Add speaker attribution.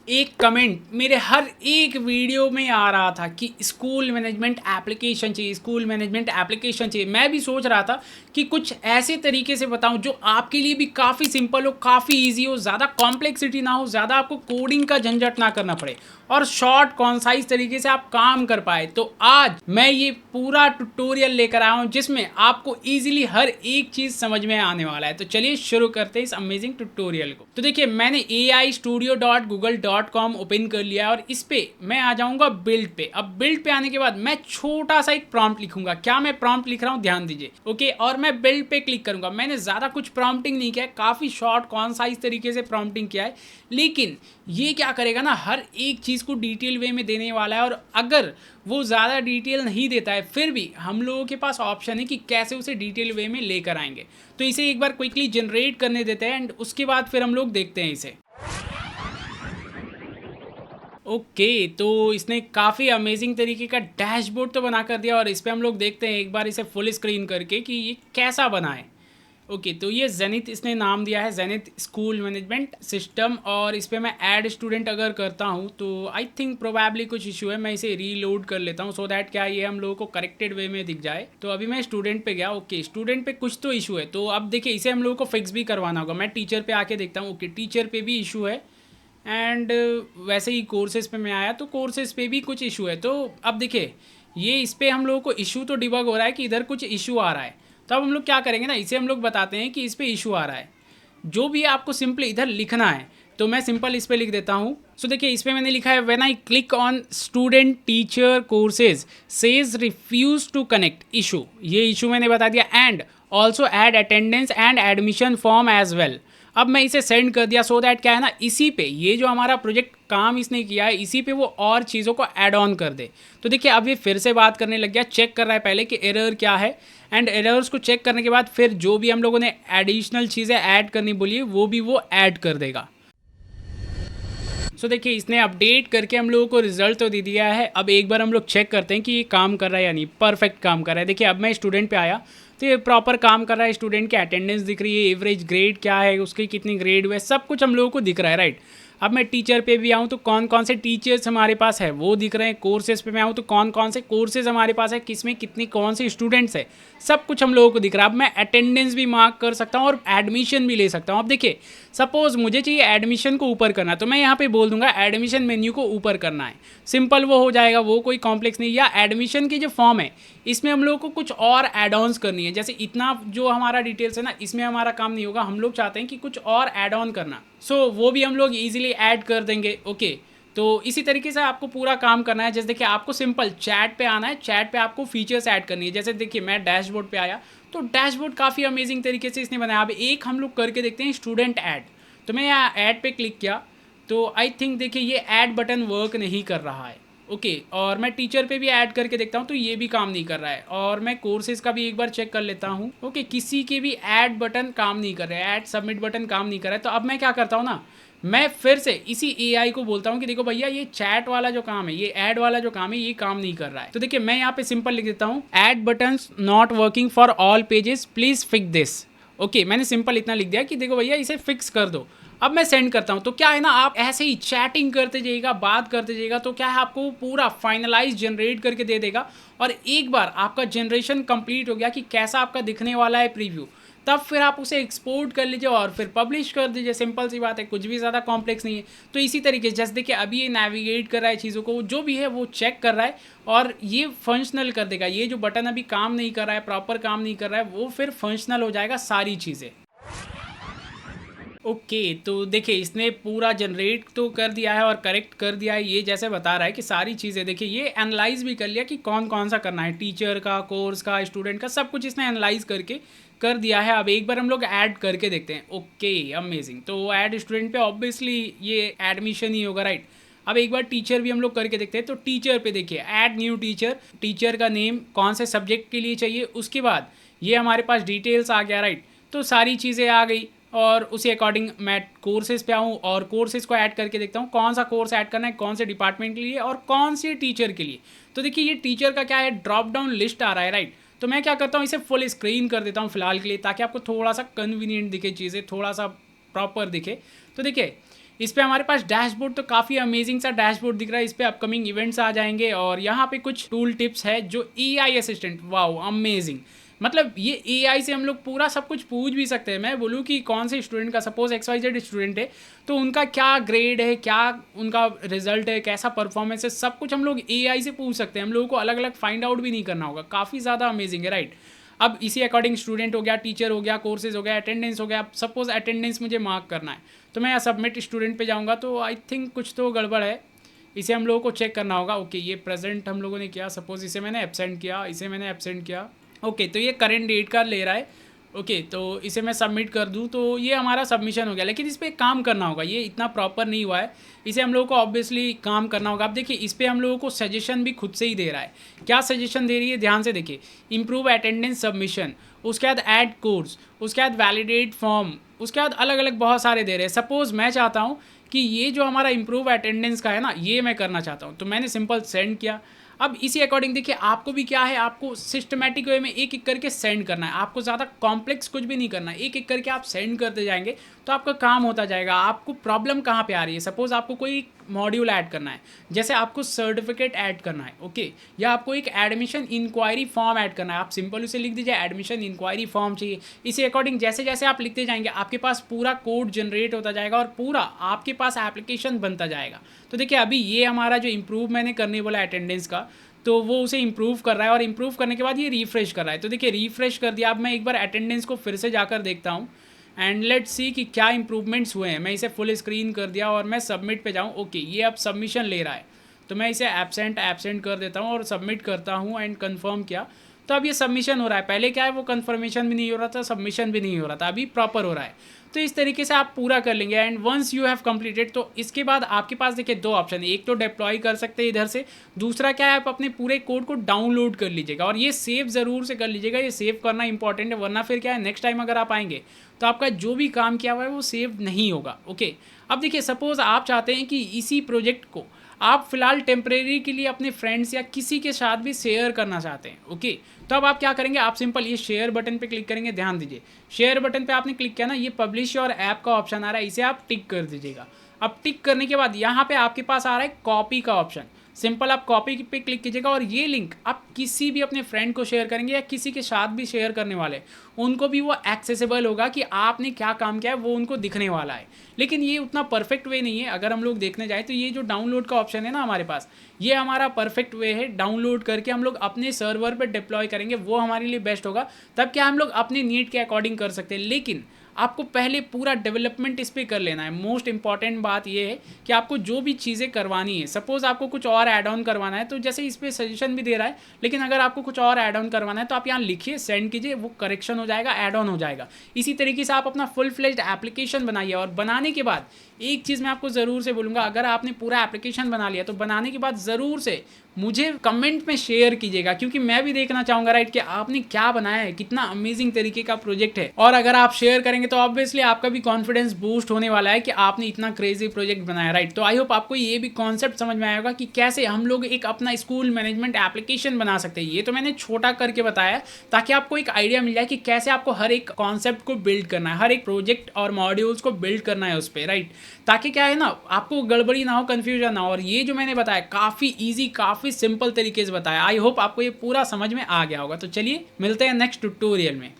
Speaker 1: एक कमेंट मेरे हर एक वीडियो में आ रहा था कि स्कूल मैनेजमेंट एप्लीकेशन चाहिए, स्कूल मैनेजमेंट एप्लीकेशन चाहिए। मैं भी सोच रहा था कि कुछ ऐसे तरीके से बताऊं जो आपके लिए भी काफ़ी सिंपल हो, काफ़ी इजी हो, ज़्यादा कॉम्प्लेक्सिटी ना हो, ज़्यादा आपको कोडिंग का झंझट ना करना पड़े और शॉर्ट कॉन्साइज तरीके से आप काम कर पाए। तो आज मैं ये पूरा ट्यूटोरियल लेकर आया हूँ जिसमें आपको इजीली हर एक चीज़ समझ में आने वाला है। तो चलिए शुरू करते हैं इस अमेजिंग ट्यूटोरियल को। तो देखिए, मैंने aistudio.google.com ओपन कर लिया है और इस पे मैं आ जाऊंगा बिल्ड पे। अब बिल्ड पे आने के बाद मैं छोटा सा एक प्रॉम्प्ट लिखूंगा। क्या मैं प्रॉम्प्ट लिख रहा हूँ ध्यान दीजिए, ओके। और मैं बिल्ड पे क्लिक करूंगा। मैंने ज़्यादा कुछ प्रॉम्प्टिंग नहीं किया है, काफ़ी शॉर्ट कॉन्साइज तरीके से प्रॉम्प्टिंग किया है, लेकिन ये क्या करेगा ना, हर एक चीज़ को डिटेल वे में देने वाला है। और अगर वो ज़्यादा डिटेल नहीं देता है फिर भी हम लोगों के पास ऑप्शन है कि कैसे उसे डिटेल वे में लेकर आएंगे। तो इसे एक बार क्विकली जनरेट करने देते हैं एंड उसके बाद फिर हम लोग देखते हैं इसे। ओके, तो इसने काफ़ी अमेजिंग तरीके का डैशबोर्ड तो बना कर दिया और इस पर हम लोग देखते हैं एक बार इसे फुल स्क्रीन करके कि ये कैसा बना है। ओके, तो ये जेनिथ इसने नाम दिया है, जेनिथ स्कूल मैनेजमेंट सिस्टम। और इस पर मैं ऐड स्टूडेंट अगर करता हूँ तो आई थिंक प्रोबेबली कुछ इशू है। मैं इसे रीलोड कर लेता हूँ सो दैट क्या ये हम लोगों को करेक्टेड वे में दिख जाए। तो अभी मैं स्टूडेंट पे गया। ओके, स्टूडेंट पे कुछ तो इशू है, तो अब देखिए इसे हम लोगों को फिक्स भी करवाना होगा। मैं टीचर पे आके देखता हूँ। ओके, टीचर पे भी इशू है एंड वैसे ही कोर्सेज पे मैं आया तो कोर्सेज पे भी कुछ इशू है। तो अब देखिए ये इस पे हम लोगों को इशू तो डिबग हो रहा है कि इधर कुछ इशू आ रहा है। तो अब हम लोग क्या करेंगे ना, इसे हम लोग बताते हैं कि इस पे इशू आ रहा है। जो भी आपको सिंपली इधर लिखना है तो मैं सिंपल इस पे लिख देता हूँ। सो देखिए इस पे मैंने लिखा है when I click on student teacher courses says refuse to connect issue. ये इशू मैंने बता दिया and also add attendance and admission form as well. अब मैं इसे सेंड कर दिया सो दैट क्या है ना, इसी पे ये जो हमारा प्रोजेक्ट काम इसने किया है इसी पे वो और चीज़ों को ऐड ऑन कर दे। तो देखिए अब ये फिर से बात करने लग गया, चेक कर रहा है पहले कि एरर क्या है एंड एरर्स को चेक करने के बाद फिर जो भी हम लोगों ने एडिशनल चीज़ें ऐड करनी बोली है वो भी वो ऐड कर देगा। सो देखिए इसने अपडेट करके हम लोगों को रिजल्ट तो दे दिया है। अब एक बार हम लोग चेक करते हैं कि ये काम कर रहा है या नहीं। परफेक्ट काम कर रहा है। देखिए अब मैं स्टूडेंट पे आया तो ये प्रॉपर काम कर रहा है। स्टूडेंट की अटेंडेंस दिख रही है, एवरेज ग्रेड क्या है, उसकी कितनी ग्रेड हुए, सब कुछ हम लोगों को दिख रहा है, राइट। अब मैं टीचर पे भी आऊँ तो कौन कौन से टीचर्स हमारे पास है वो दिख रहे हैं। कोर्सेज पे मैं आऊँ तो कौन कौन से कोर्सेज हमारे पास है, किसमें कितनी कौन से स्टूडेंट्स है, सब कुछ हम लोगों को दिख रहा है। अब मैं अटेंडेंस भी मार्क कर सकता हूँ और एडमिशन भी ले सकता हूँ। अब देखिए सपोज मुझे चाहिए एडमिशन को ऊपर करना, तो मैं यहाँ पे बोल दूंगा एडमिशन मेन्यू को ऊपर करना है। सिंपल वो हो जाएगा, वो कोई कॉम्प्लेक्स नहीं। या एडमिशन की जो फॉर्म है इसमें हम लोगों को कुछ और एड ऑन्स करनी है। जैसे इतना जो हमारा डिटेल्स है ना, इसमें हमारा काम नहीं होगा, हम लोग चाहते हैं कि कुछ और ऐड ऑन करना। सो वो भी हम लोग ईजिली ऐड कर देंगे। ओके, तो इसी तरीके से आपको पूरा काम करना है। जैसे देखिए आपको सिंपल चैट पे आना है, चैट पे आपको फीचर्स ऐड करनी है। जैसे देखिए मैं डैशबोर्ड पे आया तो डैशबोर्ड काफ़ी अमेजिंग तरीके से इसने बनाया। अब एक हम लोग करके देखते हैं स्टूडेंट ऐड। तो मैं यहाँ ऐड पे क्लिक किया तो आई थिंक देखिए ये ऐड बटन वर्क नहीं कर रहा है। ओके, और मैं टीचर पे भी ऐड करके देखता हूँ तो ये भी काम नहीं कर रहा है। और मैं कोर्सेज का भी एक बार चेक कर लेता हूँ। ओके, किसी के भी ऐड बटन काम नहीं कर रहा है, ऐड सबमिट बटन काम नहीं कर रहा है। तो अब मैं क्या करता हूँ ना, मैं फिर से इसी एआई को बोलता हूँ कि देखो भैया ये चैट वाला जो काम है, ये ऐड वाला जो काम है, ये काम नहीं कर रहा है। तो देखिए मैं यहाँ पे सिंपल लिख देता हूँ add buttons not working for all pages, please fix this. Okay, मैंने सिंपल इतना लिख दिया कि देखो भैया इसे फिक्स कर दो। अब मैं सेंड करता हूँ तो क्या है ना, आप ऐसे ही चैटिंग करते जाइएगा, बात करते जाइएगा तो क्या है आपको पूरा फाइनलाइज जनरेट करके दे देगा। और एक बार आपका जनरेशन कंप्लीट हो गया कि कैसा आपका दिखने वाला है प्रीव्यू, तब फिर आप उसे एक्सपोर्ट कर लीजिए और फिर पब्लिश कर दीजिए। सिंपल सी बात है, कुछ भी ज़्यादा कॉम्प्लेक्स नहीं है। तो इसी तरीके से जैसे देखिए अभी ये नेविगेट कर रहा है चीज़ों को, जो भी है वो चेक कर रहा है और ये फंक्शनल कर देगा। ये जो बटन अभी काम नहीं कर रहा है, प्रॉपर काम नहीं कर रहा है, वो फिर फंक्शनल हो जाएगा सारी चीज़ें। ओके, तो देखिए इसने पूरा जनरेट तो कर दिया है और करेक्ट कर दिया है। ये जैसे बता रहा है कि सारी चीज़ें देखिए ये एनालाइज भी कर लिया कि कौन कौन सा करना है, टीचर का, कोर्स का, स्टूडेंट का, सब कुछ इसने एनालाइज करके कर दिया है। अब एक बार हम लोग ऐड करके देखते हैं। Okay, amazing. तो ऐड स्टूडेंट पे ऑब्वियसली ये एडमिशन ही होगा, राइट। अब एक बार टीचर भी हम लोग करके देखते हैं। तो टीचर पे देखिए ऐड न्यू टीचर, टीचर का नेम कौन से सब्जेक्ट के लिए चाहिए, उसके बाद ये हमारे पास डिटेल्स आ गया, राइट। तो सारी चीज़ें आ गई और उसी अकॉर्डिंग मैं कोर्सेज पे आऊँ और कोर्सेज को ऐड करके देखता हूँ कौन सा कोर्स ऐड करना है, कौन से डिपार्टमेंट के लिए और कौन से टीचर के लिए। तो देखिए ये टीचर का क्या है, ड्रॉप डाउन लिस्ट आ रहा है, राइट। तो मैं क्या करता हूँ, इसे फुल स्क्रीन कर देता हूँ फिलहाल के लिए, ताकि आपको थोड़ा सा कन्वीनियंट दिखे चीज़ें, थोड़ा सा प्रॉपर दिखे। तो देखिए इस पे हमारे पास डैशबोर्ड तो काफ़ी अमेजिंग सा डैशबोर्ड दिख रहा है। इस पे अपकमिंग इवेंट्स आ जाएंगे और यहाँ पे कुछ टूल टिप्स है जो एआई असिस्टेंट, वाओ अमेजिंग। मतलब ये एआई से हम लोग पूरा सब कुछ पूछ भी सकते हैं। मैं बोलूँ कि कौन से स्टूडेंट का, सपोज XYZ स्टूडेंट है, तो उनका क्या ग्रेड है, क्या उनका रिजल्ट है, कैसा परफॉर्मेंस है, सब कुछ हम लोग एआई से पूछ सकते हैं। हम लोगों को अलग अलग फाइंड आउट भी नहीं करना होगा। काफ़ी ज़्यादा अमेजिंग है, राइट। अब इसी अकॉर्डिंग स्टूडेंट हो गया, टीचर हो गया, कोर्सेज हो गया, अटेंडेंस हो गया। सपोज अटेंडेंस मुझे मार्क करना है तो मैं यहाँ सबमिट स्टूडेंट पे जाऊँगा तो आई थिंक कुछ तो गड़बड़ है। इसे हम लोगों को चेक करना होगा। ओके, ये प्रेजेंट हम लोगों ने किया, सपोज इसे मैंने एब्सेंट किया, इसे मैंने एब्सेंट किया। ओके, तो ये करेंट डेट का ले रहा है। ओके, तो इसे मैं सबमिट कर दूँ तो ये हमारा सबमिशन हो गया। लेकिन इस पर काम करना होगा, ये इतना प्रॉपर नहीं हुआ है। इसे हम लोगों को ऑब्वियसली काम करना होगा। अब देखिए, इस पर हम लोगों को सजेशन भी खुद से ही दे रहा है। क्या सजेशन दे रही है, ध्यान से देखिए। इम्प्रूव अटेंडेंस सबमिशन, उसके बाद ऐड कोर्स, उसके बाद वैलिडेट फॉर्म, उसके बाद अलग अलग बहुत सारे दे रहे हैं। सपोज मैं चाहता हूँ कि ये जो हमारा इम्प्रूव अटेंडेंस का है ना, ये मैं करना चाहता हूँ, तो मैंने सिंपल सेंड किया। अब इसी अकॉर्डिंग देखिए, आपको भी क्या है, आपको सिस्टमेटिक वे में एक एक करके सेंड करना है। आपको ज़्यादा कॉम्प्लेक्स कुछ भी नहीं करना है, एक एक करके आप सेंड करते जाएंगे तो आपका काम होता जाएगा। आपको प्रॉब्लम कहाँ पे आ रही है, सपोज आपको कोई मॉड्यूल ऐड करना है, जैसे आपको सर्टिफिकेट ऐड करना है, ओके, या आपको एक एडमिशन इंक्वायरी फॉर्म ऐड करना है, आप सिंपल उसे लिख दीजिए एडमिशन इंक्वायरी फॉर्म चाहिए। इसी अकॉर्डिंग जैसे जैसे आप लिखते जाएंगे आपके पास पूरा कोड जनरेट होता जाएगा और पूरा आपके पास एप्लीकेशन बनता जाएगा। तो देखिए, अभी ये हमारा जो इम्प्रूव मैंने करने बोला अटेंडेंस का, तो वो उसे इम्प्रूव कर रहा है और इम्प्रूव करने के बाद ये रिफ्रेश कर रहा है। तो देखिए, रिफ्रेश कर दिया। अब मैं एक बार अटेंडेंस को फिर से जाकर देखता हूँ एंड लेट्स सी कि क्या इंप्रूवमेंट्स हुए हैं। मैं इसे फुल स्क्रीन कर दिया और मैं सबमिट पे जाऊँ। ओके, ये अब सबमिशन ले रहा है, तो मैं इसे एब्सेंट कर देता हूँ और सबमिट करता हूँ एंड कंफर्म किया। तो अब ये सबमिशन हो रहा है। पहले क्या है, वो कंफर्मेशन भी नहीं हो रहा था, सबमिशन भी नहीं हो रहा था, अभी प्रॉपर हो रहा है। तो इस तरीके से आप पूरा कर लेंगे and once you have completed, तो इसके बाद आपके पास देखिए दो ऑप्शन है। एक तो डिप्लॉय कर सकते हैं इधर से, दूसरा क्या है, आप अपने पूरे कोड को डाउनलोड कर लीजिएगा और ये सेव ज़रूर से कर लीजिएगा। ये सेव करना इंपॉर्टेंट है, वरना फिर क्या है, नेक्स्ट टाइम अगर आप आएंगे तो आपका जो भी काम किया हुआ है वो सेव नहीं होगा। ओके, अब देखिए, सपोज़ आप चाहते हैं कि इसी प्रोजेक्ट को आप फिलहाल टेम्परेरी के लिए अपने फ्रेंड्स या किसी के साथ भी शेयर करना चाहते हैं। ओके, तो अब आप क्या करेंगे, आप सिंपल ये शेयर बटन पे क्लिक करेंगे। ध्यान दीजिए, शेयर बटन पे आपने क्लिक किया ना, ये पब्लिश योर ऐप का ऑप्शन आ रहा है, इसे आप टिक कर दीजिएगा। अब टिक करने के बाद यहाँ पे आपके पास आ रहा है कॉपी का ऑप्शन। सिंपल आप कॉपी पे क्लिक कीजिएगा और ये लिंक आप किसी भी अपने फ्रेंड को शेयर करेंगे या किसी के साथ भी शेयर करने वाले, उनको भी वो एक्सेसिबल होगा कि आपने क्या काम किया है, वो उनको दिखने वाला है। लेकिन ये उतना परफेक्ट वे नहीं है। अगर हम लोग देखने जाए तो ये जो डाउनलोड का ऑप्शन है ना हमारे पास, ये हमारा परफेक्ट वे है। डाउनलोड करके हम लोग अपने सर्वर पर डिप्लॉय करेंगे, वो हमारे लिए बेस्ट होगा। तब क्या हम लोग अपने नीड के अकॉर्डिंग कर सकते हैं। लेकिन आपको पहले पूरा डेवलपमेंट इस पर कर लेना है। मोस्ट इंपॉर्टेंट बात ये है कि आपको जो भी चीज़ें करवानी है, सपोज आपको कुछ और ऐड ऑन करवाना है, तो जैसे इस पर सजेशन भी दे रहा है, लेकिन अगर आपको कुछ और ऐड ऑन करवाना है तो आप यहाँ लिखिए, सेंड कीजिए, वो करेक्शन हो जाएगा, ऐड ऑन हो जाएगा। इसी तरीके से आप अपना फुल फ्लेज्ड एप्लीकेशन बनाइए और बनाने के बाद एक चीज़ मैं आपको ज़रूर से बोलूँगा, अगर आपने पूरा एप्लीकेशन बना लिया तो बनाने के बाद ज़रूर से मुझे कमेंट में शेयर कीजिएगा, क्योंकि मैं भी देखना चाहूँगा, राइट, कि आपने क्या बनाया है, कितना अमेजिंग तरीके का प्रोजेक्ट है। और अगर आप शेयर करेंगे तो ऑब्वियसली आपका भी कॉन्फिडेंस बूस्ट होने वाला है कि आपने इतना क्रेजी प्रोजेक्ट बनाया, राइट। तो आई होप आपको ये भी कॉन्सेप्ट समझ में आएगा कि कैसे हम लोग एक अपना स्कूल मैनेजमेंट एप्लीकेशन बना सकते हैं। ये तो मैंने छोटा करके बताया ताकि आपको एक आइडिया मिल जाए कि कैसे आपको हर एक कॉन्सेप्ट को बिल्ड करना है, हर एक प्रोजेक्ट और मॉड्यूल्स को बिल्ड करना है उस पर, राइट। ताकि क्या है ना, आपको गड़बड़ी ना हो, कन्फ्यूजन ना हो। और ये जो मैंने बताया काफ़ी ईजी, काफ़ी सिंपल तरीके से बताया। आई होप आपको ये पूरा समझ में आ गया होगा। तो चलिए मिलते हैं नेक्स्ट ट्यूटोरियल में।